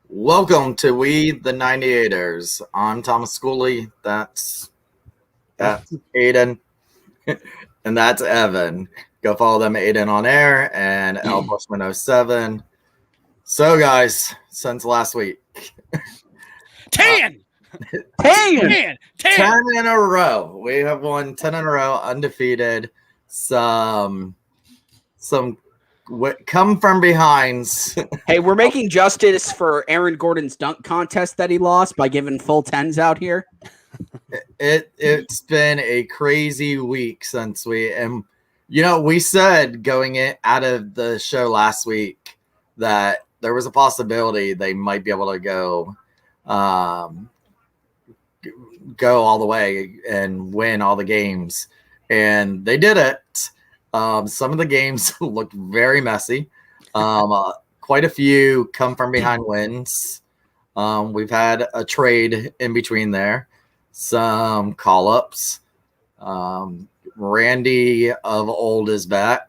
Welcome to We the 98ers. I'm Thomas Schooley. That's Aiden. And that's Evan. Go follow them, Aiden on air and L Bushman 07. So, guys, since last week, 10 in a row. We have won 10 in a row, undefeated. Some come from behinds. Hey, we're making justice for Aaron Gordon's dunk contest that he lost by giving full 10s out here. It's been a crazy week since we said going out of the show last week that there was a possibility they might be able to go all the way and win all the games, and they did it. Some of the games looked very messy. Quite a few come from behind wins. We've had a trade in between there. Some call-ups. Randy of old is back.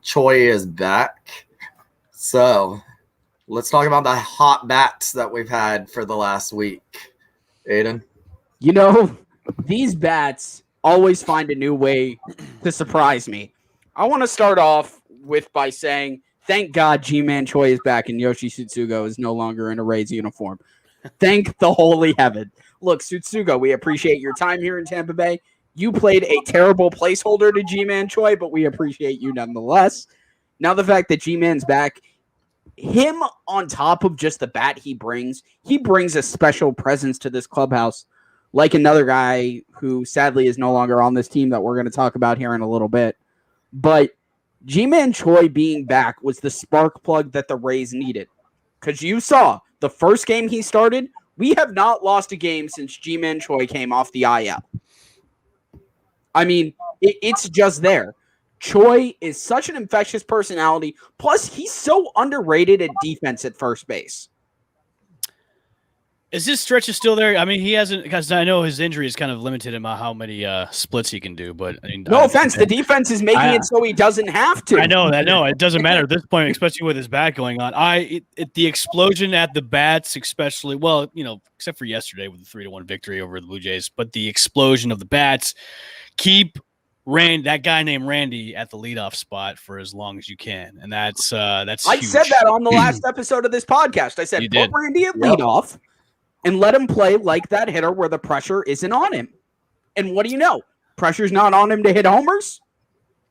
Choi is back. So let's talk about the hot bats that we've had for the last week. Aiden? These bats always find a new way to surprise me. I want to start off by saying, thank God G-Man Choi is back and Yoshi Tsutsugo is no longer in a Rays uniform. Thank the holy heaven. Look, Tsutsugo, we appreciate your time here in Tampa Bay. You played a terrible placeholder to G-Man Choi, but we appreciate you nonetheless. Now the fact that G-Man's back, him on top of just the bat he brings a special presence to this clubhouse, like another guy who sadly is no longer on this team that we're going to talk about here in a little bit. But G-Man Choi being back was the spark plug that the Rays needed. Because you saw the first game he started, we have not lost a game since G-Man Choi came off the IL. I mean, it's just there. Choi is such an infectious personality. Plus, he's so underrated at defense at first base. Is his stretch still there? I mean, he hasn't, because I know his injury is kind of limited in how many splits he can do. But I mean, no offense, the defense is making it so he doesn't have to. I know. It doesn't matter at this point, especially with his bat going on. The explosion at the bats, especially, except for yesterday with the 3-1 victory over the Blue Jays, but the explosion of the bats, keep that guy named Randy at the leadoff spot for as long as you can, and that's I huge. said that on the last episode of this podcast. I said put Randy at leadoff. And let him play like that hitter where the pressure isn't on him. And what do you know? Pressure's not on him to hit homers.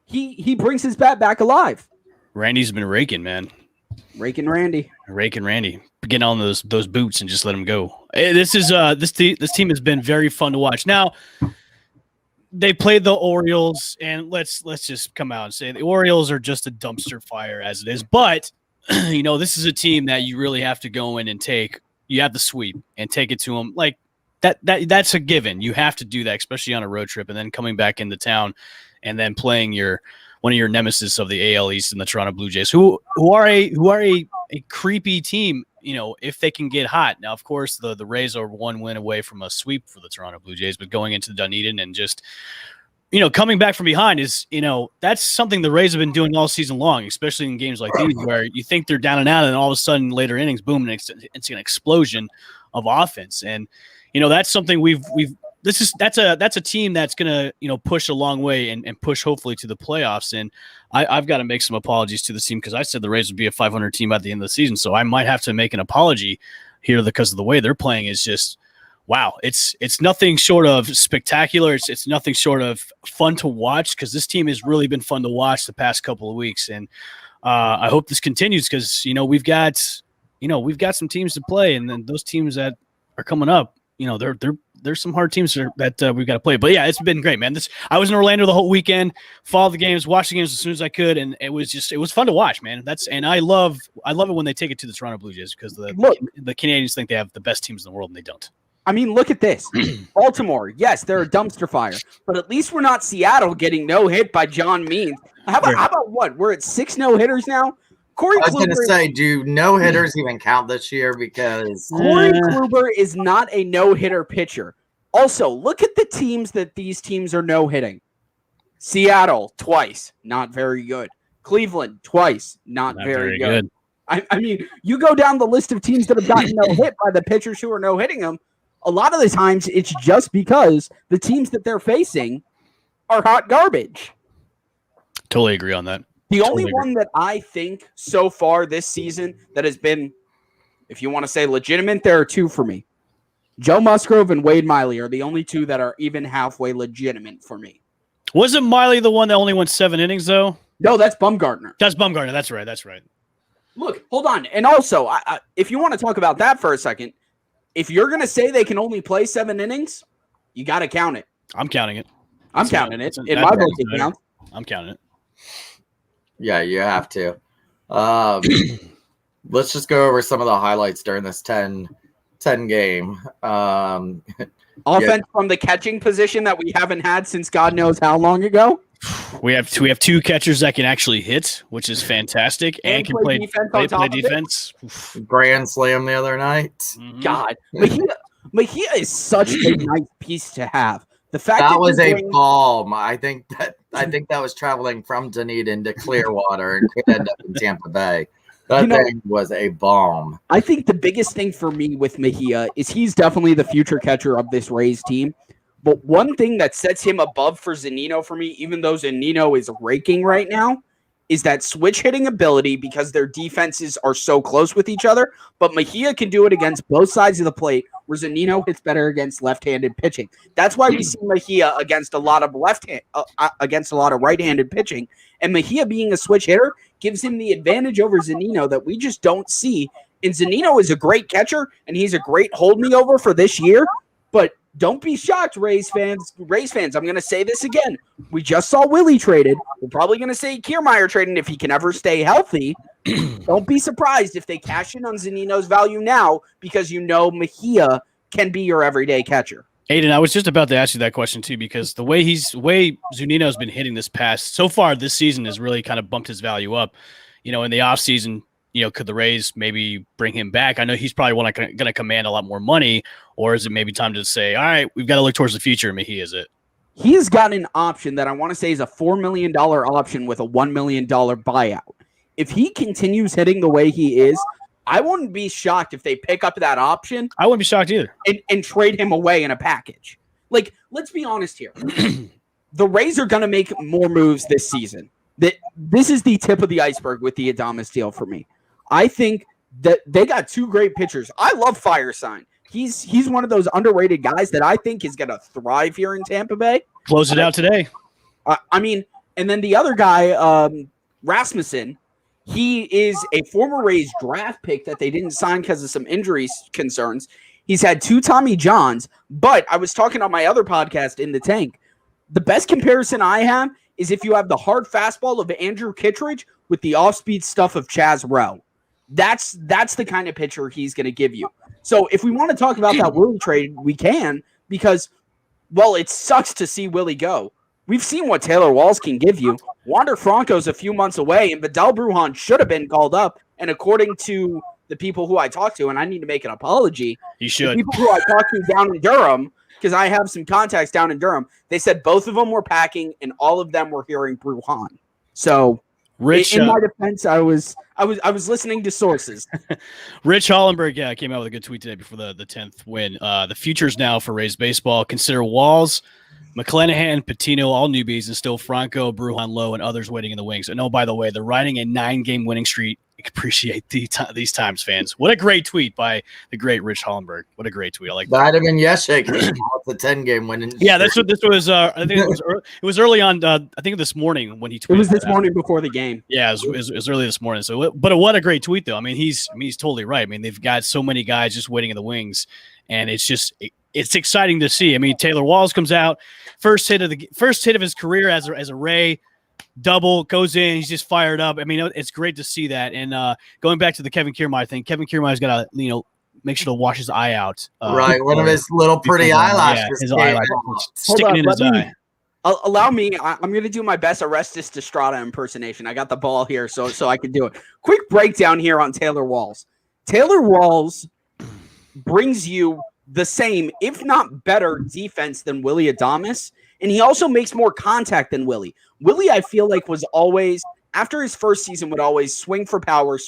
He brings his bat back alive. Randy's been raking, man. Raking Randy. Get on those boots and just let him go. This team has been very fun to watch. Now, they played the Orioles, and let's just come out and say the Orioles are just a dumpster fire as it is. But this is a team that you really have to go in and take. You have to sweep and take it to them. Like that's a given. You have to do that, especially on a road trip, and then coming back into town and then playing one of your nemesis of the AL East and the Toronto Blue Jays, who are a creepy team, if they can get hot. Now, of course, the Rays are one win away from a sweep for the Toronto Blue Jays, but going into Dunedin and just coming back from behind is, that's something the Rays have been doing all season long, especially in games like these where you think they're down and out, and all of a sudden later innings, boom, and it's an explosion of offense. And, that's something that's a team that's gonna push a long way and push hopefully to the playoffs. And I've got to make some apologies to the team because I said the Rays would be a 500 team at the end of the season, so I might have to make an apology here because of the way they're playing is just wow. It's nothing short of spectacular. It's nothing short of fun to watch because this team has really been fun to watch the past couple of weeks, and I hope this continues because we've got some teams to play, and then those teams that are coming up, there's some hard teams that we've got to play. But yeah, it's been great, man. I was in Orlando the whole weekend, followed the games, watched the games as soon as I could, and it was fun to watch, man. I love it when they take it to the Toronto Blue Jays because the Canadians think they have the best teams in the world and they don't. I mean, look at this. Baltimore, yes, they're a dumpster fire, but at least we're not Seattle getting no hit by John Means. How about what? We're at 6 no-hitters now? Corey I was going to say, do no-hitters even count this year? Because Corey Kluber is not a no-hitter pitcher. Also, look at the teams that these teams are no-hitting. Seattle, twice, not very good. Cleveland, twice, not very good. I mean, you go down the list of teams that have gotten no-hit by the pitchers who are no-hitting them, a lot of the times it's just because the teams that they're facing are hot garbage. Totally agree on that. The only one that I think so far this season that has been, if you want to say legitimate, there are 2 for me. Joe Musgrove and Wade Miley are the only 2 that are even halfway legitimate for me. Wasn't Miley the one that only went 7 innings, though? No, that's Bumgarner. That's Bumgarner. That's right. Look, hold on. And also, if you want to talk about that for a second, if you're going to say they can only play 7 innings, you got to count it. I'm counting it. I'm counting it. In my book, it counts. I'm counting it. Yeah, you have to. Let's just go over some of the highlights during this 10 game. Offense from the catching position that we haven't had since God knows how long ago. We have 2 catchers that can actually hit, which is fantastic, and can play defense. Grand slam the other night. Mm-hmm. God, Mejia is such a nice piece to have. The fact that was a bomb. I think that was traveling from Dunedin to Clearwater and could end up in Tampa Bay. That thing was a bomb. I think the biggest thing for me with Mejia is he's definitely the future catcher of this Rays team. But one thing that sets him above for Zunino for me, even though Zunino is raking right now, is that switch hitting ability because their defenses are so close with each other. But Mejia can do it against both sides of the plate, where Zunino hits better against left-handed pitching. That's why we see Mejia against a lot of right-handed pitching. And Mejia being a switch hitter gives him the advantage over Zunino that we just don't see. And Zunino is a great catcher, and he's a great hold me over for this year. But don't be shocked, Rays fans. I'm going to say this again. We just saw Willie traded. We're probably going to say Kiermaier traded if he can ever stay healthy. Don't be surprised if they cash in on Zunino's value now because Mejia can be your everyday catcher. Aiden, I was just about to ask you that question too because the way Zunino's been hitting so far this season has really kind of bumped his value up. In the offseason, could the Rays maybe bring him back? I know he's probably going to command a lot more money, or is it maybe time to say, all right, we've got to look towards the future? Maybe is it? He's got an option that I want to say is a $4 million option with a $1 million buyout. If he continues hitting the way he is, I wouldn't be shocked if they pick up that option. I wouldn't be shocked either. And trade him away in a package. Like, let's be honest here. The Rays are going to make more moves this season. This is the tip of the iceberg with the Adames deal for me. I think that they got 2 great pitchers. I love Firesign. He's one of those underrated guys that I think is going to thrive here in Tampa Bay. Close it out today. And then the other guy, Rasmussen, he is a former Rays draft pick that they didn't sign because of some injury concerns. He's had 2 Tommy Johns, but I was talking on my other podcast, In the Tank. The best comparison I have is if you have the hard fastball of Andrew Kittredge with the off-speed stuff of Chaz Rowe. That's the kind of pitcher he's going to give you. So if we want to talk about that Willie trade, we can because, well, it sucks to see Willie go. We've seen what Taylor Walls can give you. Wander Franco's a few months away, and Vidal Brujan should have been called up. And according to the people who I talked to, and I need to make an apology, you should. The people who I talked to down in Durham, because I have some contacts down in Durham, they said both of them were packing, and all of them were hearing Brujan. So Rich In my defense, I was listening to sources. Rich Hollenberg, came out with a good tweet today before the 10th win. The future's now for Rays baseball. Consider Walls, McClanahan, Patino, all newbies, and still Franco, Brujan, Lowe, and others waiting in the wings. And by the way, they're riding a 9-game winning streak. Appreciate these times, fans. What a great tweet by the great Rich Hollenberg. What a great tweet. I like that. That'd have been Yeshik. It's a 10-game winning. Yeah, that's what this was. I think it was early on. I think this morning when he tweeted. It was this morning before the game. Yeah, it was early this morning. So, but what a great tweet, though. I mean, he's totally right. I mean, they've got so many guys just waiting in the wings, and it's exciting to see. I mean, Taylor Walls comes out, first hit of his career as a Ray. Double goes in, he's just fired up. I mean, it's great to see that. And going back to the Kevin Kiermaier thing, Kevin Kiermaier's got to make sure to wash his eye out. Right, one of his little pretty eyelashes. Yeah, his eyelash sticking in his eye. Allow me. I'm going to do my best Orestes Destrada impersonation. I got the ball here, so I can do it. Quick breakdown here on Taylor Walls. Taylor Walls brings you the same, if not better, defense than Willy Adames. And he also makes more contact than Willy. Willy, I feel like, was always, after his first season, would always swing for power.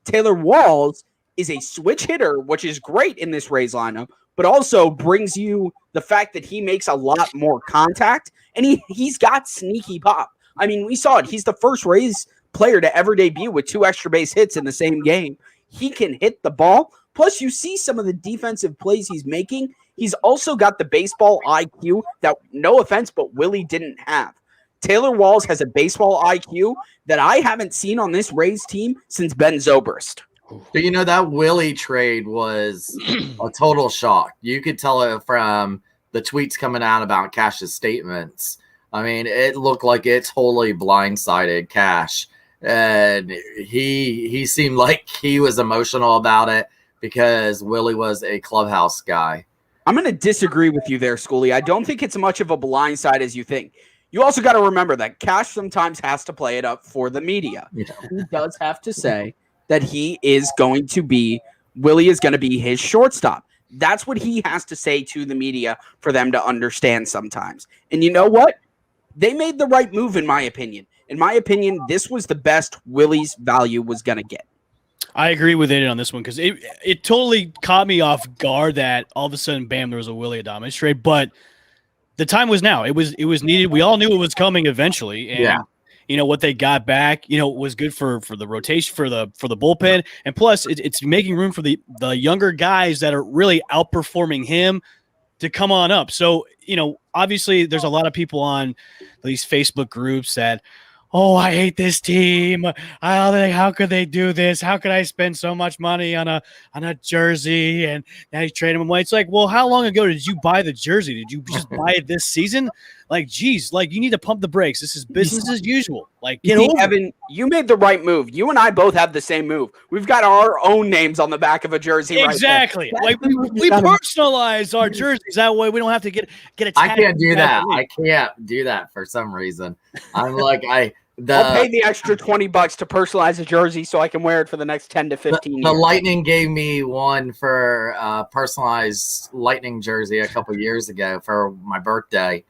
Taylor Walls is a switch hitter, which is great in this Rays lineup, but also brings you the fact that he makes a lot more contact, and he's got sneaky pop. I mean, we saw it. He's the first Rays player to ever debut with 2 extra base hits in the same game. He can hit the ball. Plus, you see some of the defensive plays he's making. He's also got the baseball IQ that, no offense, but Willy didn't have. Taylor Walls has a baseball IQ that I haven't seen on this Rays team since Ben Zobrist. So, that Willy trade was a total shock. You could tell it from the tweets coming out about Cash's statements. I mean, it looked like it totally blindsided Cash. And he seemed like he was emotional about it because Willy was a clubhouse guy. I'm going to disagree with you there, Schoolie. I don't think it's much of a blindside as you think. You also got to remember that Cash sometimes has to play it up for the media. Yeah. He does have to say that Willy is going to be his shortstop. That's what he has to say to the media for them to understand sometimes. And you know what? They made the right move, in my opinion. In my opinion, this was the best Willy's value was going to get. I agree with it on this one because it totally caught me off guard that all of a sudden, bam, there was a Willy Adames trade. But the time was now. It was needed. We all knew it was coming eventually. And, what they got back, was good for the rotation, for the bullpen. And plus, it's making room for the younger guys that are really outperforming him to come on up. So, obviously, there's a lot of people on these Facebook groups that, oh, I hate this team. How could they do this? How could I spend so much money on a jersey and now you trade him away? It's like, well, how long ago did you buy the jersey? Did you just buy it this season? Like, geez, you need to pump the brakes. This is business as usual. Evan, you made the right move. You and I both have the same move. We've got our own names on the back of a jersey. Exactly. Right there. We personalize our jerseys. That way we don't have to get attacked. I can't do that. I can't do that for some reason. I'm like, I'll pay the extra $20 to personalize a jersey so I can wear it for the next 10 to 15 years. The Lightning gave me one for personalized Lightning jersey a couple years ago for my birthday.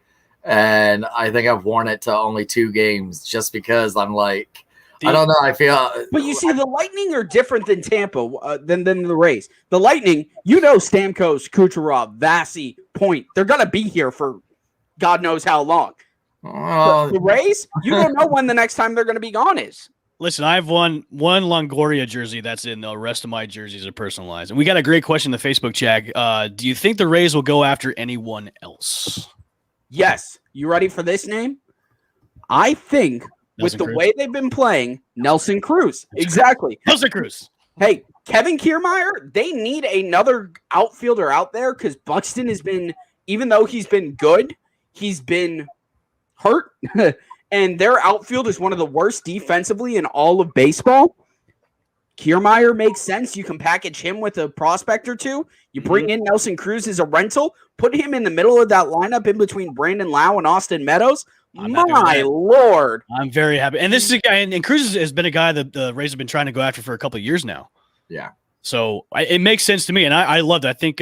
And I think I've worn it to only 2 games just because I'm like, I don't know. I feel. But you see, the Lightning are different than Tampa, than the Rays. The Lightning, Stamkos, Kucherov, Vasi, Point, they're going to be here for God knows how long. The Rays, you don't know when the next time they're going to be gone is. Listen, I have one Longoria jersey that's in. The rest of my jerseys are personalized. And we got a great question in the Facebook chat. Do you think the Rays will go after anyone else? Yes. You ready for this name? I think with the way they've been playing, Nelson Cruz. Exactly. Nelson Cruz. Hey, Kevin Kiermaier, they need another outfielder out there because Buxton has been, even though he's been good, he's been hurt. And their outfield is one of the worst defensively in all of baseball. Kiermaier makes sense. You can package him with a prospect or two. You bring in Nelson Cruz as a rental, put him in the middle of that lineup in between Brandon Lau and Austin Meadows. My Lord. I'm very happy. And this is a guy, and Cruz has been a guy that the Rays have been trying to go after for a couple of years now. Yeah. So it makes sense to me, and I love that. I think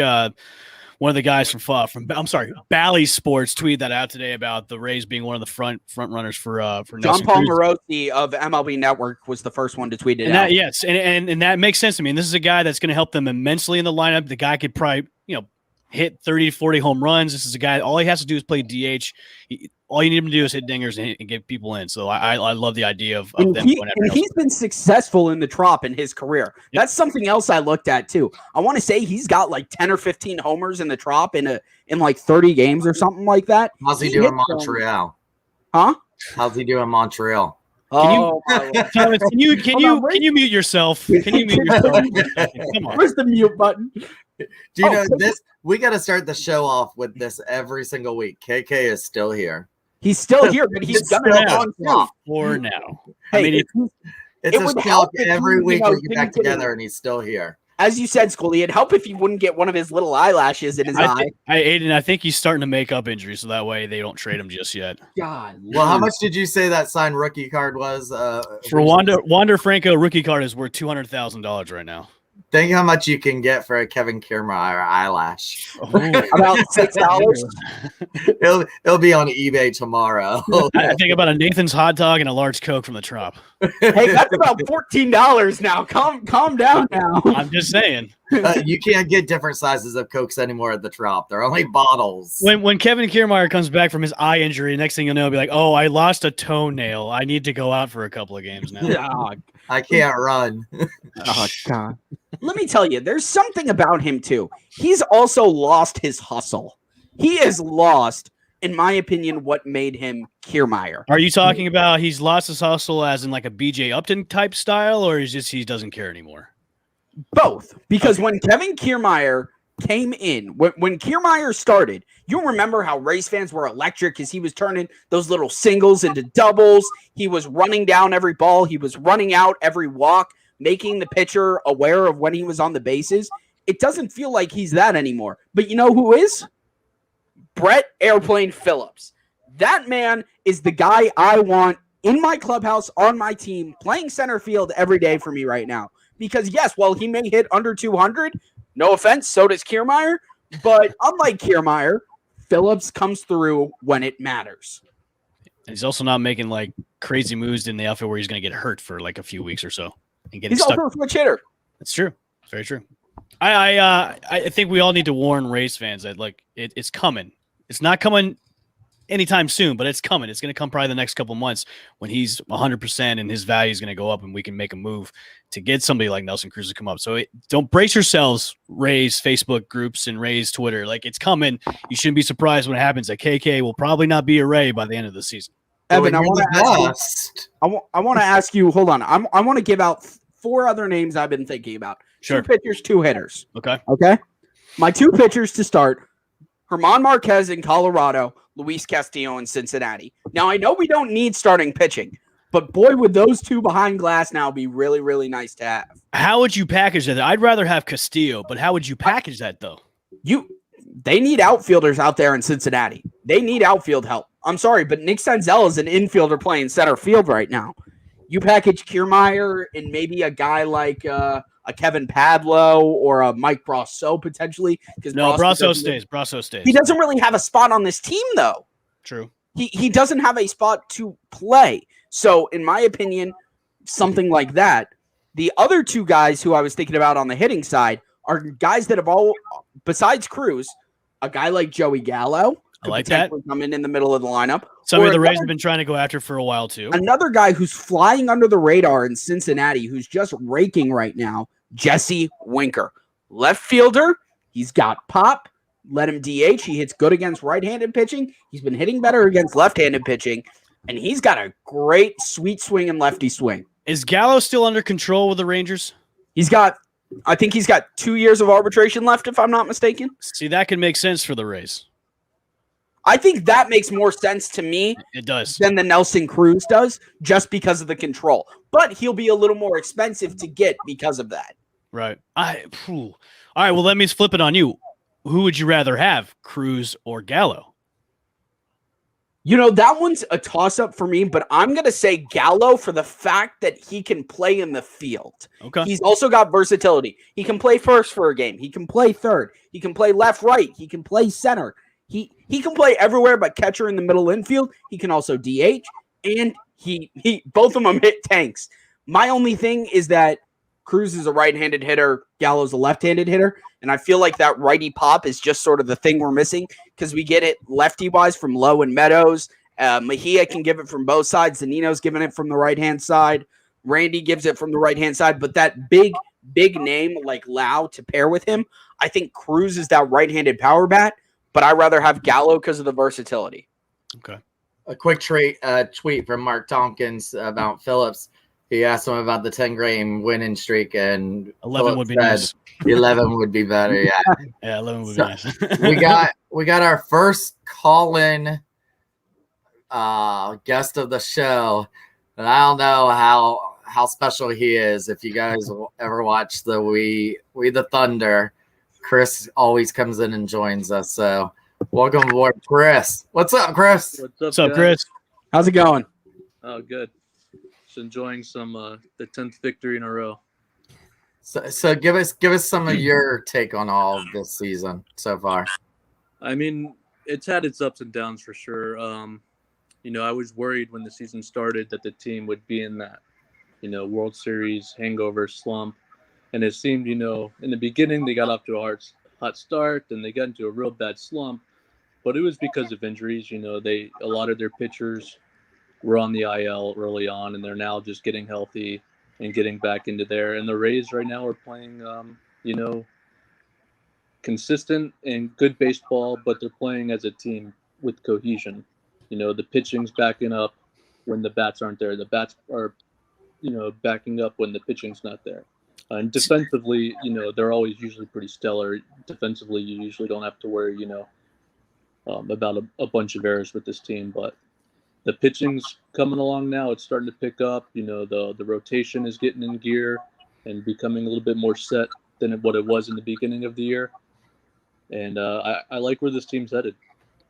one of the guys Bally Sports tweeted that out today about the Rays being one of the front runners for John Nelson Paul Cruz. Morosi of MLB Network was the first one to tweet it And out. yes, and that makes sense to me. And this is a guy that's going to help them immensely in the lineup. The guy could probably, hit 30 to 40 home runs. This is a guy, all he has to do is play DH. All you need him to do is hit dingers and get people in. So I love the idea of them going after and he's been successful in the Trop in his career. Yep. That's something else I looked at too. I want to say he's got like 10 or 15 homers in the Trop in like 30 games or something like that. How's he doing in Montreal? Huh? How's he doing in Montreal? Thomas, can you mute yourself? Can you mute yourself? Come on. Where's the mute button? Do you know this? We got to start the show off with this every single week. KK is still here. He's still here, but he's done it all on for now. Hey, I mean, It's it a would shock help if every you, week you know, we get back didn't get together it. and he's still here. as you said, Scully, it'd help if he wouldn't get one of his little eyelashes in his eye. Aiden, I think he's starting to make up injuries, so that way they don't trade him just yet. God. Well, how much did you say that signed rookie card was? For Wander Franco, rookie card is worth $200,000 right now. Think how much you can get for a Kevin Kiermaier eyelash. About $6. It'll be on eBay tomorrow. I think about a Nathan's hot dog and a large Coke from the Trop. Hey, that's about $14 now. Calm down now. I'm just saying. You can't get different sizes of Cokes anymore at the Trop. They're only bottles. When Kevin Kiermaier comes back from his eye injury, next thing you'll know, he'll be like, "Oh, I lost a toenail. I need to go out for a couple of games now." I can't run. Oh, God. Let me tell you, there's something about him, too. He's also lost his hustle. He is lost, in my opinion, what made him Kiermaier. Are you talking about he's lost his hustle as in like a BJ Upton type style, or is just he doesn't care anymore? Both. Because when Kevin Kiermaier came in, when Kiermaier started, you remember how Rays fans were electric because he was turning those little singles into doubles. He was running down every ball. He was running out every walk, making the pitcher aware of when he was on the bases. It doesn't feel like he's that anymore. But you know who is? Brett Airplane Phillips. That man is the guy I want in my clubhouse, on my team, playing center field every day for me right now. Because, yes, while he may hit under 200, no offense, so does Kiermaier. But unlike Kiermaier, Phillips comes through when it matters. And he's also not making like crazy moves in the outfield where he's going to get hurt for like a few weeks or so and get He's stuck. also a switch hitter. That's true. It's very true. I think we all need to warn Rays fans that like it's coming. It's not coming anytime soon, but it's coming. It's going to come probably the next couple months when he's 100% and his value is going to go up and we can make a move to get somebody like Nelson Cruz to come up. So don't brace yourselves, Rays Facebook groups and Rays Twitter. Like it's coming. You shouldn't be surprised when it happens. That KK will probably not be a Ray by the end of the season. Evan, I want to ask you, hold on. I want to give out 4 other names I've been thinking about. Sure. 2 pitchers, 2 hitters. Okay. My 2 pitchers to start, German Marquez in Colorado, Luis Castillo in Cincinnati. Now, I know we don't need starting pitching, but boy, would those 2 behind glass now be really, really nice to have. How would you package that? I'd rather have Castillo, but how would you package that though? They need outfielders out there in Cincinnati. They need outfield help. I'm sorry, but Nick Senzel is an infielder playing center field right now. You package Kiermaier and maybe a guy like a Kevin Padlo or a Mike Brasso potentially. No, Brasso stays. Brasso stays. He doesn't really have a spot on this team, though. True. He doesn't have a spot to play. So, in my opinion, something like that. The other 2 guys who I was thinking about on the hitting side are guys that have all, besides Cruz, a guy like Joey Gallo. I like that. Come in the middle of the lineup. Somebody the Rays have been trying to go after for a while, too. Another guy who's flying under the radar in Cincinnati, who's just raking right now, Jesse Winker. Left fielder. He's got pop. Let him DH. He hits good against right-handed pitching. He's been hitting better against left-handed pitching. And he's got a great sweet swing and lefty swing. Is Gallo still under control with the Rangers? I think he's got 2 years of arbitration left, if I'm not mistaken. See, that could make sense for the Rays. I think that makes more sense to me. It does. Than the Nelson Cruz does, just because of the control. But he'll be a little more expensive to get because of that. Right. All right, well, let me flip it on you. Who would you rather have, Cruz or Gallo? That one's a toss-up for me, but I'm going to say Gallo for the fact that he can play in the field. Okay. He's also got versatility. He can play first for a game. He can play third. He can play left, right. He can play center. He can play everywhere but catcher in the middle infield. He can also DH, and he both of them hit tanks. My only thing is that Cruz is a right-handed hitter. Gallo's a left-handed hitter. And I feel like that righty pop is just sort of the thing we're missing because we get it lefty-wise from Lowe and Meadows. Mejia can give it from both sides. Zanino's giving it from the right-hand side. Randy gives it from the right-hand side. But that big name like Lau to pair with him, I think Cruz is that right-handed power bat. But I'd rather have Gallo because of the versatility. Okay. A quick tweet from Mark Tompkins about Phillips. He asked him about the 10-game winning streak, and 11 would be nice. 11 would be better. Yeah, yeah, 11 would be nice. we got our first call-in guest of the show, and I don't know how special he is. If you guys ever watch the We the Thunder, Chris always comes in and joins us. So welcome aboard, Chris. What's up, Chris? What's up, Chris? How's it going? Oh, good. Just enjoying some the 10th victory in a row. So give us some of your take on all of this season so far. I mean, it's had its ups and downs for sure. I was worried when the season started that the team would be in that, World Series hangover slump. And it seemed, in the beginning they got off to a hot start, and they got into a real bad slump. But it was because of injuries. A lot of their pitchers were on the IL early on, and they're now just getting healthy and getting back into there. And the Rays right now are playing, consistent and good baseball, but they're playing as a team with cohesion. The pitching's backing up when the bats aren't there. The bats are, backing up when the pitching's not there. And defensively, they're always usually pretty stellar. Defensively, you usually don't have to worry, about a bunch of errors with this team. But the pitching's coming along now. It's starting to pick up. The rotation is getting in gear and becoming a little bit more set than what it was in the beginning of the year. And I like where this team's headed.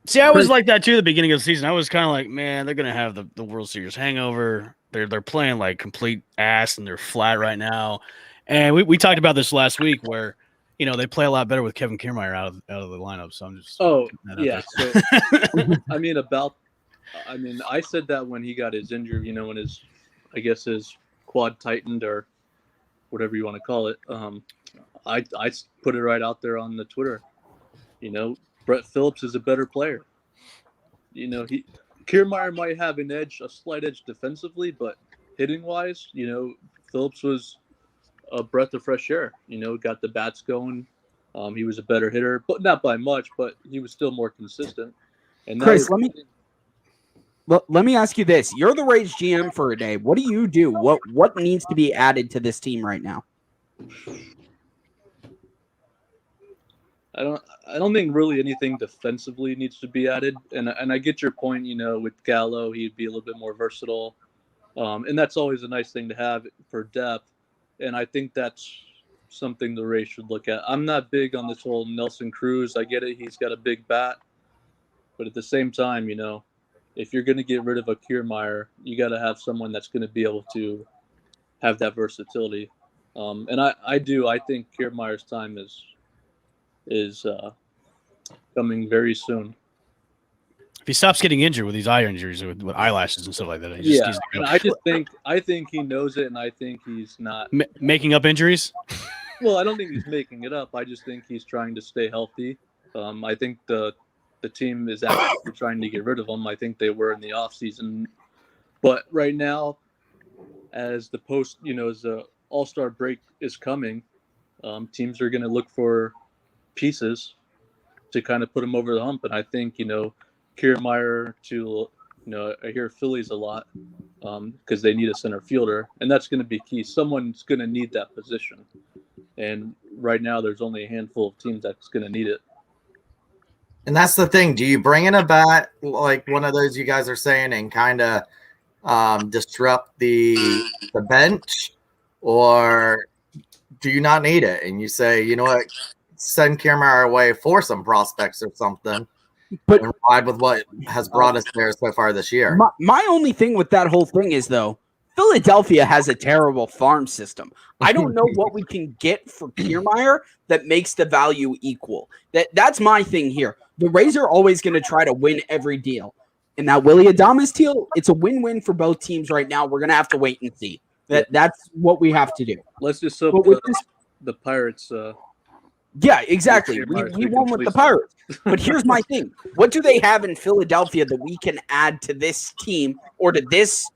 See, I was like that too at the beginning of the season. I was kind of like, man, they're going to have the World Series hangover. They're playing like complete ass, and they're flat right now. And we talked about this last week where, they play a lot better with Kevin Kiermaier out of the lineup. So I'm just yeah. So, I said that when he got his injury, when his quad tightened or whatever you want to call it. I put it right out there on the Twitter. Brett Phillips is a better player. Kiermaier might have a slight edge defensively, but hitting wise, Phillips was a breath of fresh air. Got the bats going. He was a better hitter, but not by much. But he was still more consistent. And Chris, let me ask you this: you're the Rays GM for a day. What do you do? What needs to be added to this team right now? I don't think really anything defensively needs to be added. And I get your point. With Gallo, he'd be a little bit more versatile, and that's always a nice thing to have for depth. And I think that's something the Rays should look at. I'm not big on this whole Nelson Cruz. I get it. He's got a big bat. But at the same time, if you're going to get rid of a Kiermaier, you got to have someone that's going to be able to have that versatility. And I think Kiermaier's time is coming very soon. If he stops getting injured with these eye injuries with eyelashes and stuff like that, I think he knows it, and I think he's not making up injuries. Well, I don't think he's making it up. I just think he's trying to stay healthy. I think the team is actually trying to get rid of him. I think they were in the off season, but right now, as the All-Star break is coming, teams are going to look for pieces to kind of put him over the hump, and I think Kiermaier I hear Phillies a lot because they need a center fielder, and that's going to be key. Someone's going to need that position, and right now there's only a handful of teams that's going to need it. And that's the thing. Do you bring in a bat like one of those you guys are saying and kind of disrupt the bench, or do you not need it? And you say, you know what, send Kiermaier away for some prospects or something. But and ride with what has brought us there so far this year. my only thing with that whole thing is, though, Philadelphia has a terrible farm system. I don't know what we can get for Kiermaier that makes the value equal. That's my thing here. The Rays are always going to try to win every deal. And that Willy Adames deal, it's a win-win for both teams right now. We're going to have to wait and see. That's what we have to do. Let's just hope the Pirates. Yeah, exactly. We won with the Pirates. But here's my thing. What do they have in Philadelphia that we can add to this team or to this,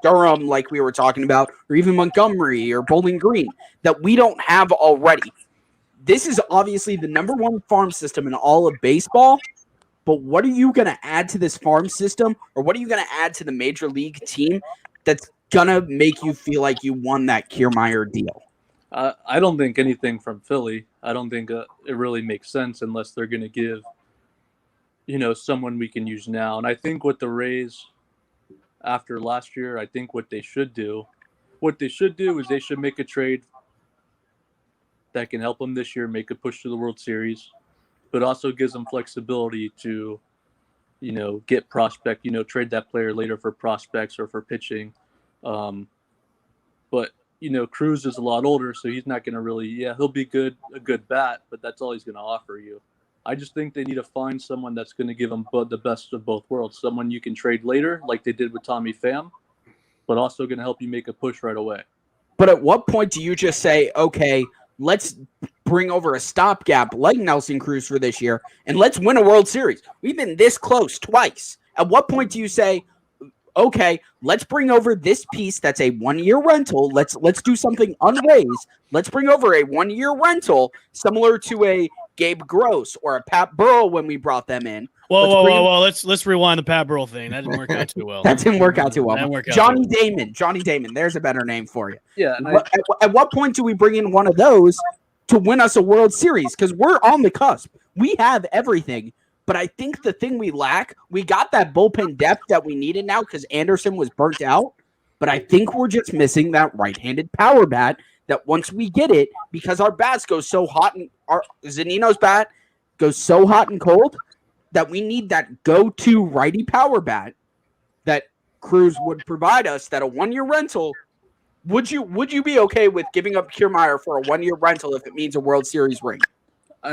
Durham, like we were talking about, or even Montgomery or Bowling Green, that we don't have already? This is obviously the number one farm system in all of baseball, but what are you going to add to this farm system, or what are you going to add to the major league team that's going to make you feel like you won that Kiermaier deal? I don't think anything from Philly. I don't think it really makes sense unless they're going to give, someone we can use now. And I think with the Rays after last year, I think what they should do is they should make a trade that can help them this year, make a push to the World Series, but also gives them flexibility to, get prospect, trade that player later for prospects or for pitching. But Cruz is a lot older, so he's not going to really, he'll be a good bat, but that's all he's going to offer you. I just think they need to find someone that's going to give them the best of both worlds, someone you can trade later, like they did with Tommy Pham, but also going to help you make a push right away. But at what point do you just say, okay, let's bring over a stopgap like Nelson Cruz for this year, and let's win a World Series? We've been this close twice. At what point do you say, okay, let's bring over this piece that's a 1-year rental. Let's do something unraised. Let's bring over a 1-year rental similar to a Gabe Gross or a Pat Burrell when we brought them in. Whoa. Let's rewind the Pat Burrell thing. That didn't work out too well. That didn't work out too well. Johnny Damon. There's a better name for you. Yeah. At what point do we bring in one of those to win us a World Series? Because we're on the cusp. We have everything. But I think the thing we lack, we got that bullpen depth that we needed now because Anderson was burnt out. But I think we're just missing that right-handed power bat that once we get it, because our bats go so hot and Zunino's bat goes so hot and cold that we need that go-to righty power bat that Cruz would provide us, that a 1-year rental. Would you be okay with giving up Kiermaier for a 1-year rental if it means a World Series ring?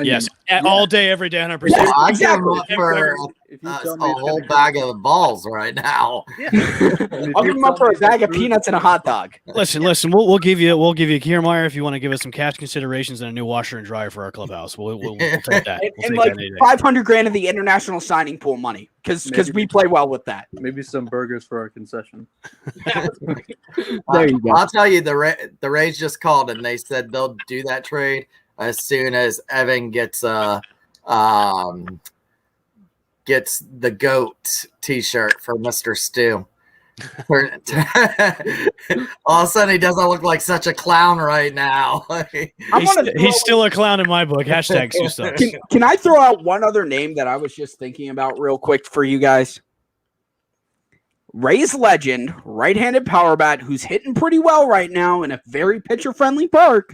Yes, all day, every day, 100%. Yes, I exactly. give him for a whole bag of balls right now. I'll give him up for a bag of peanuts and a hot dog. Listen. We'll give you Kiermaier if you want to give us some cash considerations and a new washer and dryer for our clubhouse. We'll take that. And like $500,000 of the international signing pool money because we play well with that. Maybe some burgers for our concession. There you go. I'll tell you, the Rays just called and they said they'll do that trade as soon as Evan gets the GOAT T-shirt for Mr. Stu. All of a sudden, he doesn't look like such a clown right now. He's still a clown in my book. Hashtag Stu sucks. Can I throw out one other name that I was just thinking about real quick for you guys? Rays legend, right-handed power bat, who's hitting pretty well right now in a very pitcher-friendly park.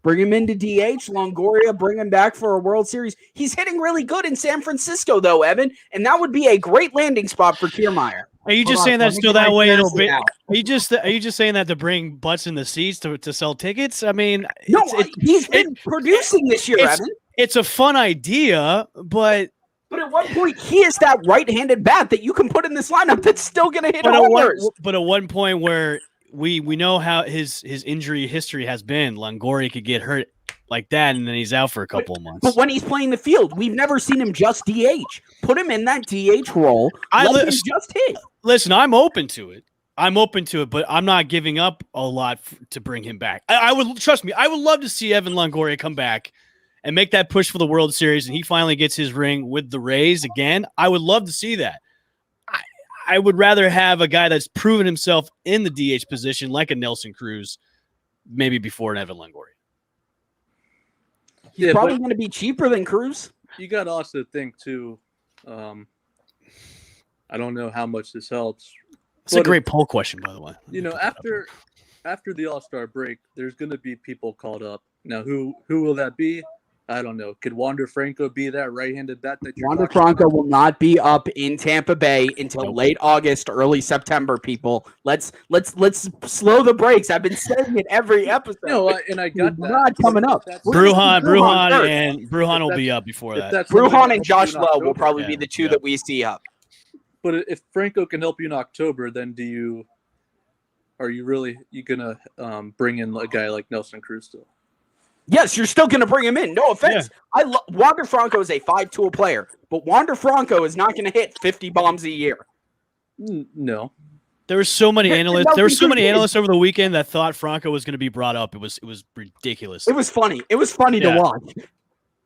Bring him into DH. Longoria, bring him back for a World Series. He's hitting really good in San Francisco, though, Evan, and that would be a great landing spot for Kiermaier. Are you just saying that still that way it'll be? Are you just saying that to bring butts in the seats to sell tickets? I mean, no, he's been producing this year, Evan. It's a fun idea, but at what point he is that right-handed bat that you can put in this lineup that's still going to hit homers? But at one point where we know how his injury history has been, Longoria could get hurt like that, and then he's out for a couple of months. But when he's playing the field, we've never seen him just DH. Put him in that DH role. Let him just hit. Listen, I'm open to it, but I'm not giving up a lot to bring him back. I would, trust me, I would love to see Evan Longoria come back and make that push for the World Series, and he finally gets his ring with the Rays again. I would love to see that. I would rather have a guy that's proven himself in the DH position, like a Nelson Cruz, maybe before an Evan Longoria. He's probably going to be cheaper than Cruz. You got to also think, too, I don't know how much this helps. It's a great poll question, by the way. After the All-Star break, there's going to be people called up. Now, who will that be? I don't know. Could Wander Franco be that right-handed bat that you're Wander talking Franco about? will not be up in Tampa Bay until Nope. late August, early September. People, let's slow the brakes. I've been saying it every episode. No, and I got He's that. not coming But up. if that's- We're gonna see Bruhan first. and Bruhan will be up before if that. that's something that Bruhan and helps Josh you in Lowe will October- probably be Yeah, the two yeah. that we see up. But if Franco can help you in October, then are you really gonna bring in a guy like Nelson Cruz still? Yes, you're still going to bring him in. No offense. Wander Franco is a 5-tool player, but Wander Franco is not going to hit 50 bombs a year. No. There were so many Yeah, analysts. no, There were he so many is. analysts over the weekend that thought Franco was going to be brought up. It was ridiculous. It was funny. It was funny Yeah. to watch.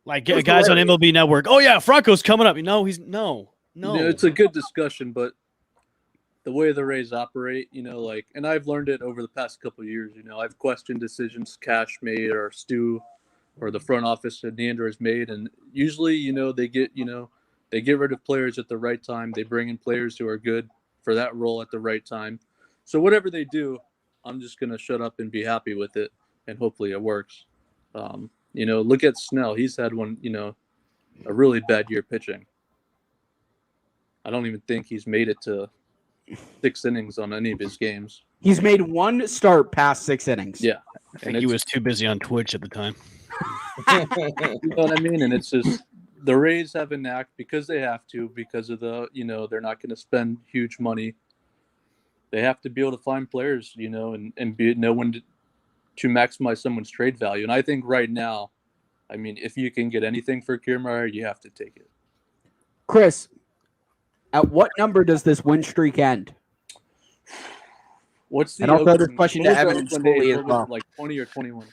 Like it was guys on hilarious. MLB Network. Oh yeah, Franco's coming up. No, no. Yeah, it's a good discussion, but the way the Rays operate, and I've learned it over the past couple of years. I've questioned decisions Cash made or Stu or the front office that Neander has made, and usually, they get rid of players at the right time. They bring in players who are good for that role at the right time. So whatever they do, I'm just gonna shut up and be happy with it, and hopefully it works. Look at Snell. He's had a really bad year pitching. I don't even think he's made it to 6 innings on any of his games. He's made one start past 6 innings. Yeah. I think he was too busy on Twitch at the time. You know what I mean? And it's just the Rays have a knack because they have to, because of they're not going to spend huge money. They have to be able to find players, and know when to maximize someone's trade value. And I think right now, if you can get anything for Kiermaier, you have to take it. Chris, at what number does this win streak end? What's the And I'll throw this Oakland- question what to was the Evan and Oakland Scully A's? as What was well. it, like 20 or 21?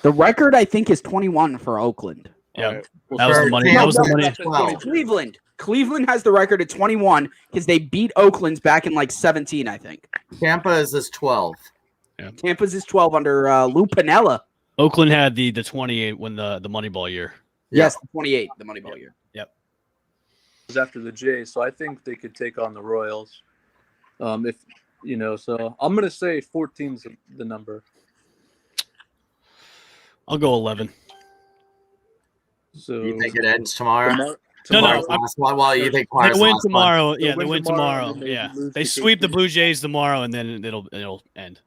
The record, I think, is 21 for Oakland. Yeah. All right. Well, That was the money. No, That was the no, money. that's at 22. Cleveland. Cleveland has the record at 21 because they beat Oakland's back in like 17, I think. Tampa is 12. Tampa's is 12 under Lou Piniella. Oakland had the 28 when the Moneyball year. Yes, 28, the Moneyball year. Was after the Jays, so I think they could take on the Royals. So I'm gonna say 14's the number. I'll go 11. So You think it ends tomorrow? No, Tomorrow's I'm- last one? Well, you think They tomorrow's win last one? tomorrow. They'll Yeah, they win win tomorrow, tomorrow. and then they Yeah, lose they to sweep the KC. Blue Jays tomorrow, and then it'll end.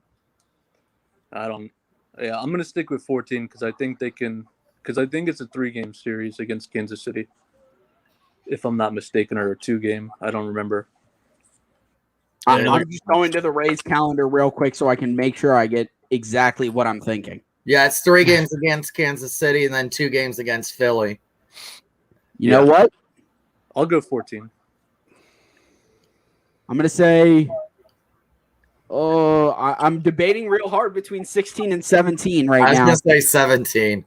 I'm gonna stick with 14 because I think they can. Because I think it's a 3-game series against Kansas City, if I'm not mistaken, or a 2-game. I don't remember. I'm just going to the Rays calendar real quick so I can make sure I get exactly what I'm thinking. Yeah, it's 3 games against Kansas City and then 2 games against Philly. You know what? I'll go 14. I'm going to say I'm debating real hard between 16 and 17 I right was now. going to say 17.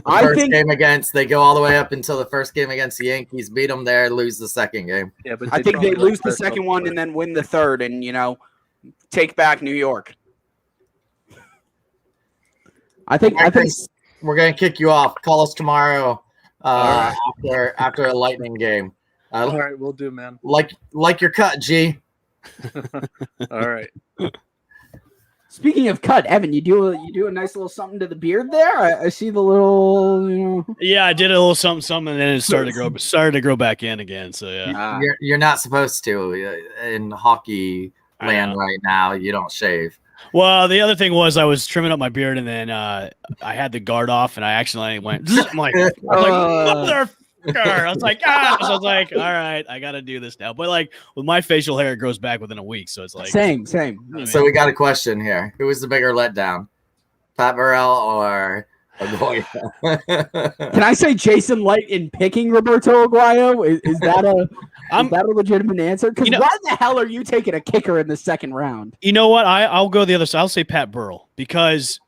I First think game they go all the way up until the first game against the Yankees, beat them there, lose the second game. Yeah, but I think they probably lose the like second one and then win the third and, take back New York. I think We're going to kick you off. Call us tomorrow All after a Lightning game. All right, we'll do, man. Like your cut, G. All right. Speaking of cut, Evan, you do a nice little something to the beard there. I see the little, Yeah, I did a little something, and then it started to grow back in again. So yeah, You're not supposed to in hockey I land know. right now. You don't shave. Well, the other thing was I was trimming up my beard, and then I had the guard off, and I accidentally went. I'm like, motherfucker! I was like, ah! So I was like, all right, I got to do this now. But like with my facial hair, it grows back within a week, so it's like same. I mean, So we got a question here. Who was the bigger letdown? Pat Burrell or Aguayo? Can I say Jason Light in picking Roberto Aguayo? Is that a legitimate answer? Because why the hell are you taking a kicker in the second round? You know what? I'll go the other side. I'll say Pat Burrell because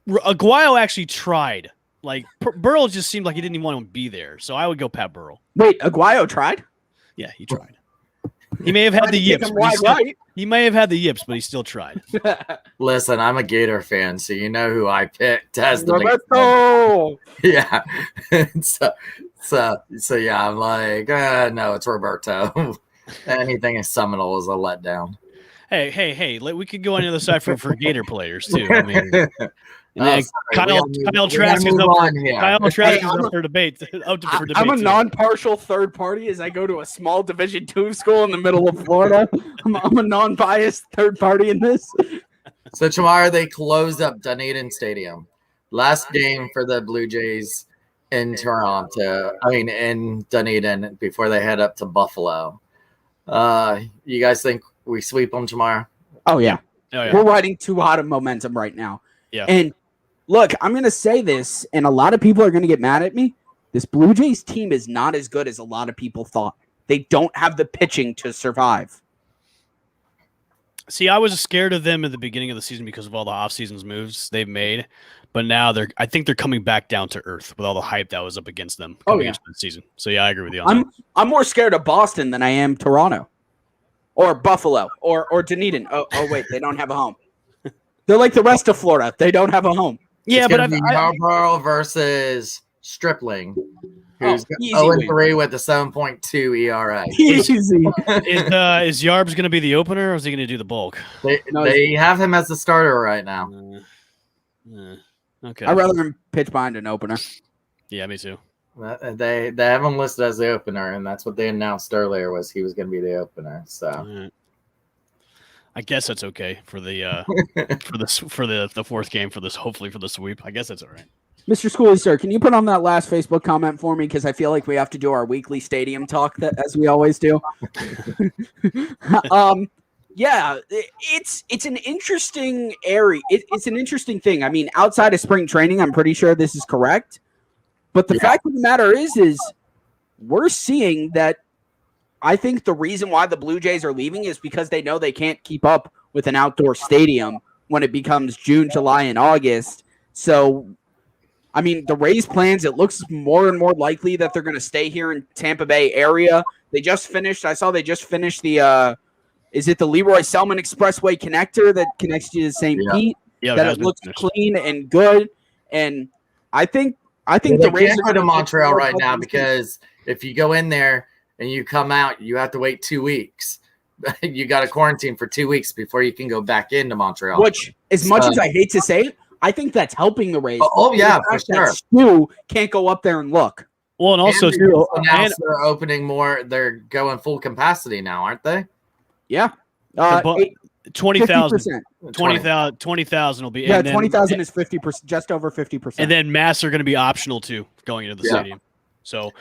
Aguayo actually tried. Like Burrell just seemed like he didn't even want to be there, so I would go Pat Burrell. Wait, Aguayo tried? Yeah, he tried. He may have had the yips. He may have had the yips, but he still tried. Listen, I'm a Gator fan, so you know who I picked as the big Roberto. yeah. so yeah, I'm like, no, it's Roberto. Anything is Seminole is a letdown. Hey! We could go on the other side for Gator players too. I mean, And then Kyle Trask is up for debate. I'm a non-partial third party as I go to a small Division II school in the middle of Florida. I'm a non-biased third party in this. So tomorrow they close up Dunedin Stadium. Last game for the Blue Jays in in Dunedin before they head up to Buffalo. You guys think we sweep them tomorrow? Oh yeah. We're riding too hot of momentum right now. Yeah. And look, I'm going to say this, and a lot of people are going to get mad at me. This Blue Jays team is not as good as a lot of people thought. They don't have the pitching to survive. See, I was scared of them at the beginning of the season because of all the off-season moves they've made, but now I think they're coming back down to earth with all the hype that was up against them coming into the season. So yeah, I agree with you on that. I'm more scared of Boston than I am Toronto or Buffalo or Dunedin. Oh wait, they don't have a home. They're like the rest of Florida. They don't have a home. Yeah, but Yarbrough versus Stripling, who's 0-3 with a 7.2 ERA. Easy. Is Yarbs going to be the opener, or is he going to do the bulk? They have him as the starter right now. Okay. I'd rather him pitch behind an opener. Yeah, me too. They have him listed as the opener, and that's what they announced earlier was he was going to be the opener. So. I guess that's okay for the the fourth game for this. Hopefully for the sweep. I guess that's all right. Mr. Schooley, sir, can you put on that last Facebook comment for me? Because I feel like we have to do our weekly stadium talk as we always do. Yeah, it's an interesting area. It's an interesting thing. I mean, outside of spring training, I'm pretty sure this is correct. But the fact of the matter is we're seeing that. I think the reason why the Blue Jays are leaving is because they know they can't keep up with an outdoor stadium when it becomes June, July, and August. So, I mean, the Rays' plans, it looks more and more likely that they're going to stay here in Tampa Bay area. I saw they just finished the, is it the Leroy Selman Expressway connector that connects you to St. Pete? Yeah, that it looks clean and good. And I think the Rays can't go to Montreal right now because if you go in there, and you come out, you have to wait 2 weeks. You got to quarantine for 2 weeks before you can go back into Montreal. Which, as much as I hate to say it, I think that's helping the Rays. Oh yeah, for sure. Stu can't go up there and look. Well, and also too, they're opening more. They're going full capacity now, aren't they? Yeah, 20,000. 20,000 will be. Yeah, 20,000 is 50%, just over 50%. And then masks are going to be optional too going into the stadium. So.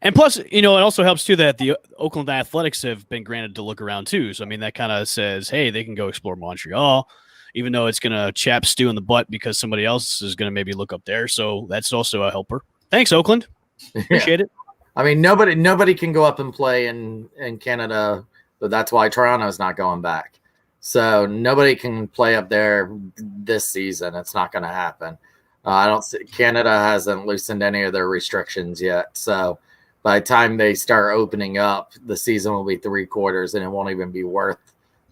And plus, it also helps too that the Oakland Athletics have been granted to look around too. So, I mean, that kind of says, hey, they can go explore Montreal, even though it's going to chap Stu in the butt because somebody else is going to maybe look up there. So that's also a helper. Thanks, Oakland. Appreciate it. I mean, nobody can go up and play in Canada, but that's why Toronto's not going back. So nobody can play up there this season. It's not going to happen. Canada hasn't loosened any of their restrictions yet. So by the time they start opening up, the season will be 3 quarters, and it won't even be worth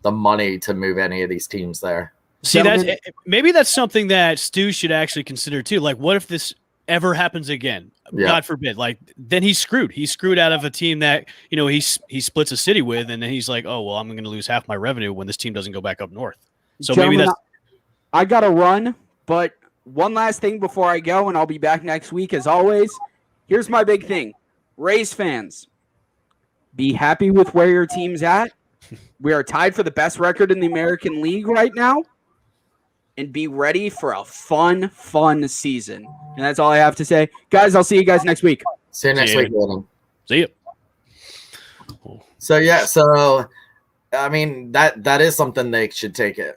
the money to move any of these teams there. See, maybe that's something that Stu should actually consider too. Like, what if this ever happens again? God forbid. Like, then he's screwed. He's screwed out of a team that he splits a city with, and then he's like, oh well, I'm going to lose half my revenue when this team doesn't go back up north. So maybe that's. I got to run, but one last thing before I go, and I'll be back next week as always. Here's my big thing. Rays fans, be happy with where your team's at. We are tied for the best record in the American League right now. And be ready for a fun season. And that's all I have to say. Guys, I'll see you guys next week. See you next week, Adam. See you. So I mean, that is something they should take a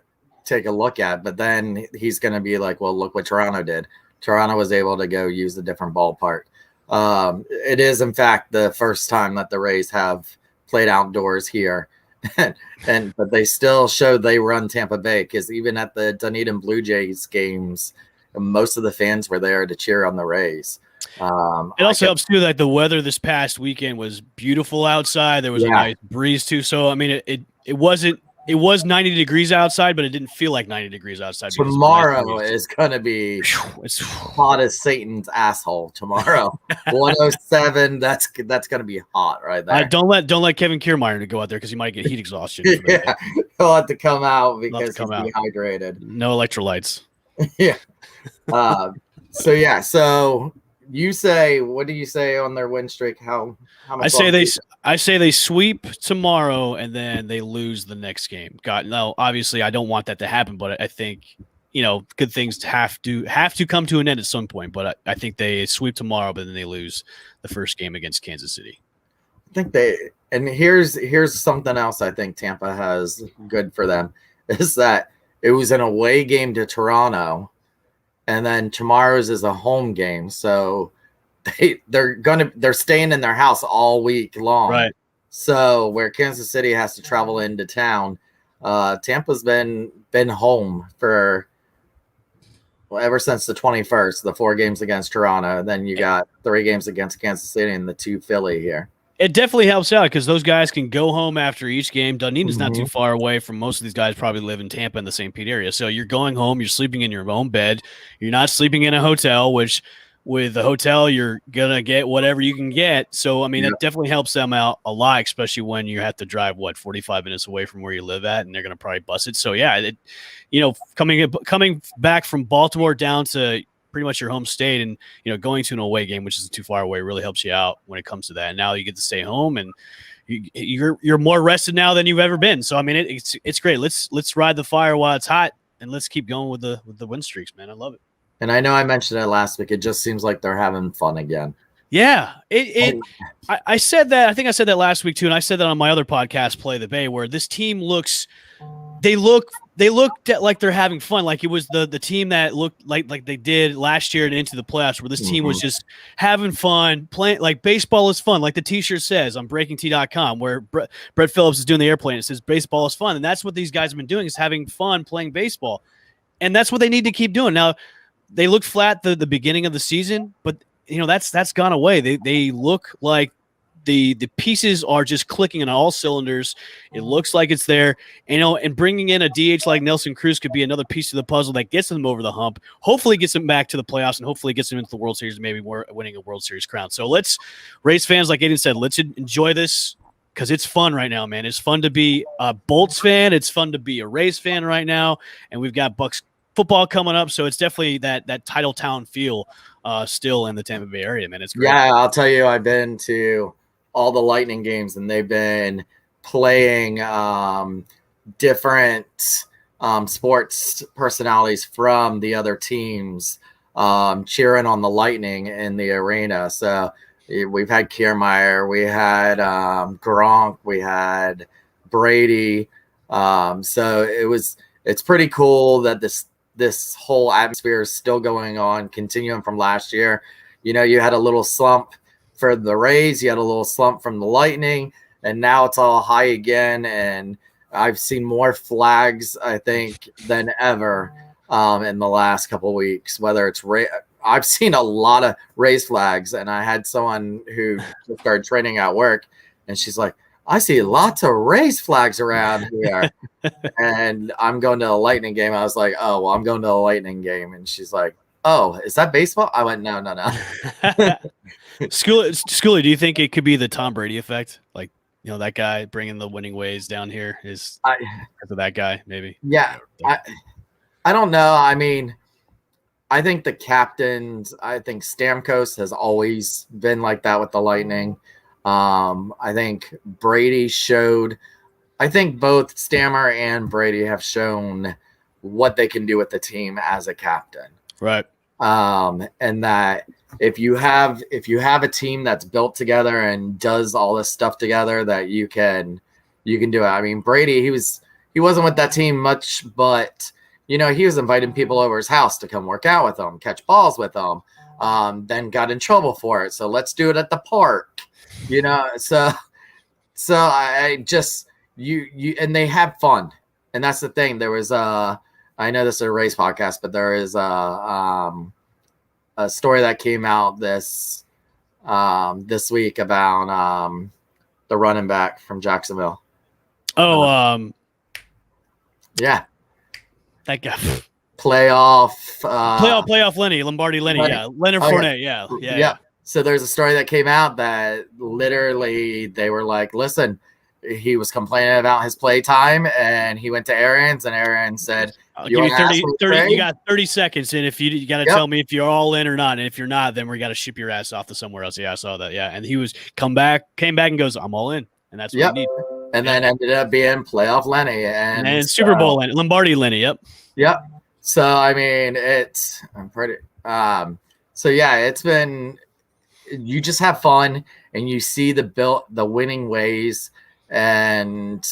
look at. But then he's going to be like, well, look what Toronto did. Toronto was able to go use a different ballpark. It is, in fact, the first time that the Rays have played outdoors here, but they still showed they run Tampa Bay because even at the Dunedin Blue Jays games, most of the fans were there to cheer on the Rays. It also helps too that the weather this past weekend was beautiful outside. There was a nice breeze too. So I mean, it was 90 degrees outside, but it didn't feel like 90 degrees outside. Tomorrow is going to be hot as Satan's asshole. Tomorrow, 107. That's going to be hot right there. Don't let Kevin Kiermaier to go out there because he might get heat exhaustion. He'll have to come out because he's dehydrated. No electrolytes. Yeah. So yeah. So you say, what do you say on their win streak? How much? I say they sweep tomorrow and then they lose the next game. God, no, obviously I don't want that to happen, but I think good things have to come to an end at some point. But I think they sweep tomorrow, but then they lose the first game against Kansas City. I think and here's something else I think Tampa has good for them is that it was an away game to Toronto, and then tomorrow's is a home game, so they're staying in their house all week long. Right. So where Kansas City has to travel into town, Tampa's been home for ever since the 21st. The 4 games against Toronto, then you got 3 games against Kansas City and the 2 Philly here. It definitely helps out because those guys can go home after each game. Dunedin's not too far away from most of these guys. Probably live in Tampa in the St. Pete area. So you're going home. You're sleeping in your own bed. You're not sleeping in a hotel, which with the hotel you're gonna get whatever you can get. So I mean, it definitely helps them out a lot, especially when you have to drive 45 minutes away from where you live at, and they're gonna probably bus it. So yeah, coming back from Baltimore down to pretty much your home state and going to an away game, which isn't too far away, really helps you out when it comes to that. And now you get to stay home and you're more rested now than you've ever been. So I mean, it's great. Let's ride the fire while it's hot and let's keep going with the win streaks, man. I love it. And I know I mentioned it last week. It just seems like they're having fun again. Yeah, I said that. I think I said that last week too, and I said that on my other podcast, Play the Bay, where this team they looked like they're having fun, like it was the team that looked like they did last year and into the playoffs, where this team was just having fun, playing like baseball is fun, like the T-shirt says on BreakingT.com, where Brett Phillips is doing the airplane. It says baseball is fun, and that's what these guys have been doing, is having fun playing baseball, and that's what they need to keep doing. Now, they looked flat the beginning of the season, but that's gone away. They look like the pieces are just clicking on all cylinders. It looks like it's there. And bringing in a DH like Nelson Cruz could be another piece of the puzzle that gets them over the hump. Hopefully gets them back to the playoffs and hopefully gets them into the World Series and maybe winning a World Series crown. So let's, Rays fans, like Aiden said, let's enjoy this because it's fun right now, man. It's fun to be a Bolts fan. It's fun to be a Rays fan right now. And we've got Bucks football coming up, so it's definitely that Titletown feel still in the Tampa Bay area, man. It's great. Yeah, I'll tell you, I've been to all the Lightning games, and they've been playing different sports personalities from the other teams cheering on the Lightning in the arena. So we've had Kiermaier, we had Gronk, we had Brady. So it's pretty cool that this whole atmosphere is still going on, continuing from last year. You had a little slump for the Rays, you had a little slump from the Lightning, and now it's all high again. And I've seen more flags, I think, than ever in the last couple of weeks. Whether it's I've seen a lot of Rays flags, and I had someone who started training at work, and she's like, I see lots of Rays flags around here. And I'm going to a Lightning game. I was like, oh, well, I'm going to a Lightning game. And she's like, oh, is that baseball? I went, no. Schooler, do you think it could be the Tom Brady effect? Like, that guy bringing the winning ways down here is because of that guy, maybe? Yeah. I don't know. I mean, I think the captains, I think Stamkos has always been like that with the Lightning. I think Brady showed, I think both Stammer and Brady have shown what they can do with the team as a captain. Right. And that if you have a team that's built together and does all this stuff together, that you can do it. I mean, Brady, he wasn't with that team much, but he was inviting people over his house to come work out with him, catch balls with him, then got in trouble for it. So let's do it at the park. So I just and they have fun, and that's the thing. There was I know this is a race podcast, but there is a story that came out this week about the running back from Jacksonville. Oh, yeah, that guy. Playoff Lenny, Lombardi Lenny. Yeah, Leonard Fournette. Yeah. So there's a story that came out that literally they were like, listen, he was complaining about his play time, and he went to Arians, and Arians said, I'll "You give you wanna ask 30, me 30 trade?" you got 30 seconds, and if you got to Yep. tell me if you're all in or not, and if you're not, then we got to ship your ass off to somewhere else. Yeah, I saw that. Yeah, and he came back and goes, "I'm all in," and that's what Yep. we need. And then ended up being playoff Lenny, And and Super Bowl Lenny, Lombardi Lenny. Yep. Yep. So I mean, I'm pretty. So yeah, it's been. You just have fun, and you see the winning ways, and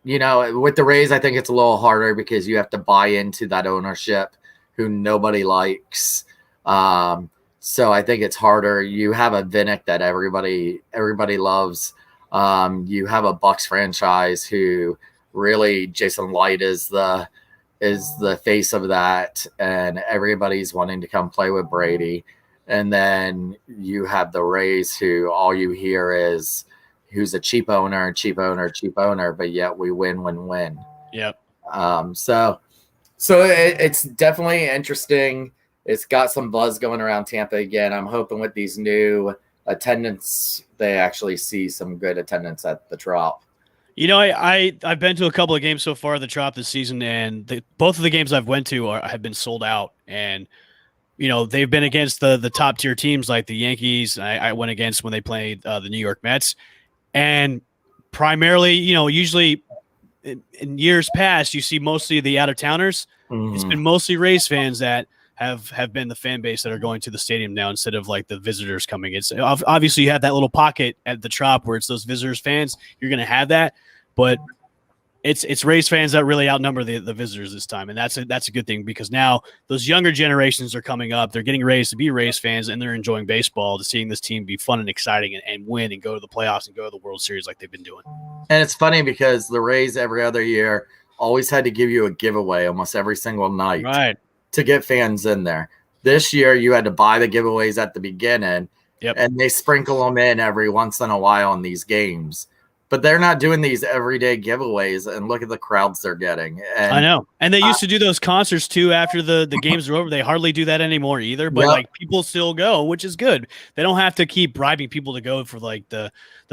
with the Rays, I think it's a little harder because you have to buy into that ownership, who nobody likes. So I think it's harder. You have a Vinnick that everybody loves. You have a Bucks franchise who really Jason Light is the face of that, and everybody's wanting to come play with Brady. And then you have the Rays, who all you hear is who's a cheap owner, but yet we win. Yep. So it's definitely interesting. It's got some buzz going around Tampa again. I'm hoping with these new attendance, they actually see some good attendance at the Trop. I've been to a couple of games so far at the Trop this season, and both of the games I've went to have been sold out. And they've been against the top tier teams like the Yankees. I went against when they played the New York Mets, and primarily, usually in years past, you see mostly the out of towners. Mm-hmm. It's been mostly Rays fans that have been the fan base that are going to the stadium now instead of like the visitors coming. It's obviously you have that little pocket at the Trop where it's those visitors fans. You're going to have that, but it's Rays fans that really outnumber the visitors this time, and that's a good thing because now those younger generations are coming up. They're getting raised to be Rays fans, and they're enjoying baseball, to seeing this team be fun and exciting and win and go to the playoffs and go to the World Series like they've been doing. And it's funny because the Rays every other year always had to give you a giveaway almost every single night, right, to get fans in there. This year you had to buy the giveaways at the beginning, and they sprinkle them in every once in a while in these games. But they're not doing these everyday giveaways, and look at the crowds they're getting. And I know. And they used to do those concerts too after the games are over. They hardly do that anymore either, but like people still go, which is good. They don't have to keep bribing people to go for like the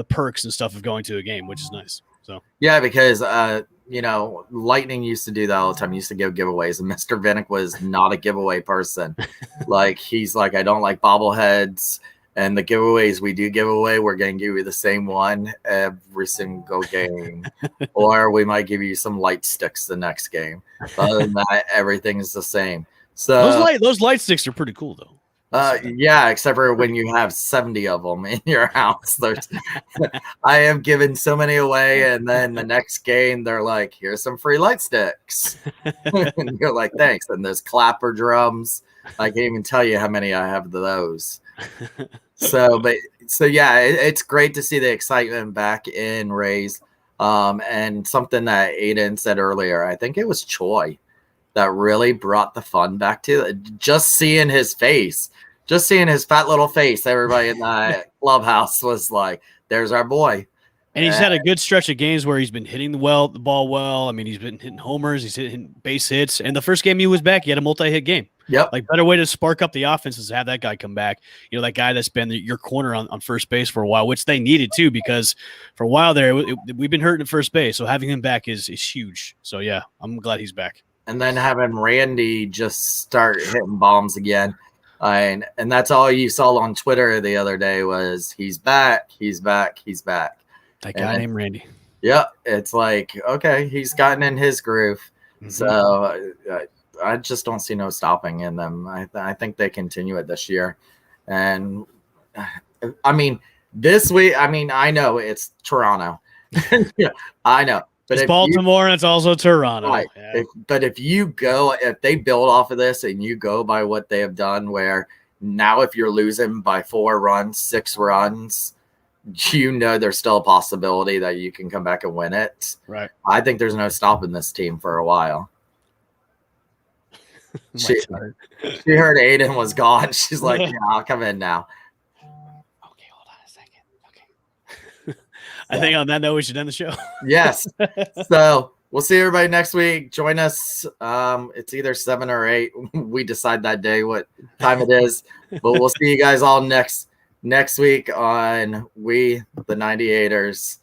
perks and stuff of going to a game, which is nice. So yeah, because Lightning used to do that all the time. He used to give giveaways, and Mr. Vinnick was not a giveaway person. Like he's like, I don't like bobbleheads. And the giveaways we do give away, we're going to give you the same one every single game. Or we might give you some light sticks the next game. But other than that, everything is the same. So those light sticks are pretty cool, though. Yeah, except for when you have 70 of them in your house. I have given so many away, and then the next game, they're like, here's some free light sticks. And you're like, thanks. And there's clapper drums. I can't even tell you how many I have of those. So yeah, it's great to see the excitement back in Rays. And something that Aiden said earlier, I think it was Choi that really brought the fun back to it. Just seeing his face, just seeing his fat little face, everybody in the clubhouse was like, there's our boy. And he's had a good stretch of games where he's been hitting the ball well. I mean, he's been hitting homers, he's hitting base hits. And the first game he was back, he had a multi-hit game. Yep. Like, better way to spark up the offense is to have that guy come back. That guy that's been your corner on first base for a while, which they needed too, because for a while there, we've been hurting at first base. So having him back is huge. So yeah, I'm glad he's back. And then having Randy just start hitting bombs again. And that's all you saw on Twitter the other day was he's back. That guy named Randy. Yeah, it's like, okay, he's gotten in his groove. Mm-hmm. So I just don't see no stopping in them. I think they continue it this year. And I mean, this week, I know it's Toronto. Yeah, I know. But it's Baltimore and it's also Toronto. Right. Yeah. But if they build off of this and you go by what they have done, where now if you're losing by 4 runs, 6 runs, there's still a possibility that you can come back and win it. Right. I think there's no stopping this team for a while. She heard Aiden was gone. She's like, yeah, I'll come in now. Okay, hold on a second. Okay. I think on that note, we should end the show. Yes. So we'll see everybody next week. Join us. It's either 7 or 8. We decide that day what time it is. But we'll see you guys all next week on We the 98ers.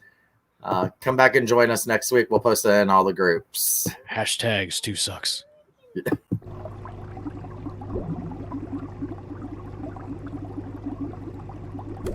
Come back and join us next week. We'll post it in all the groups. Hashtags 2 sucks.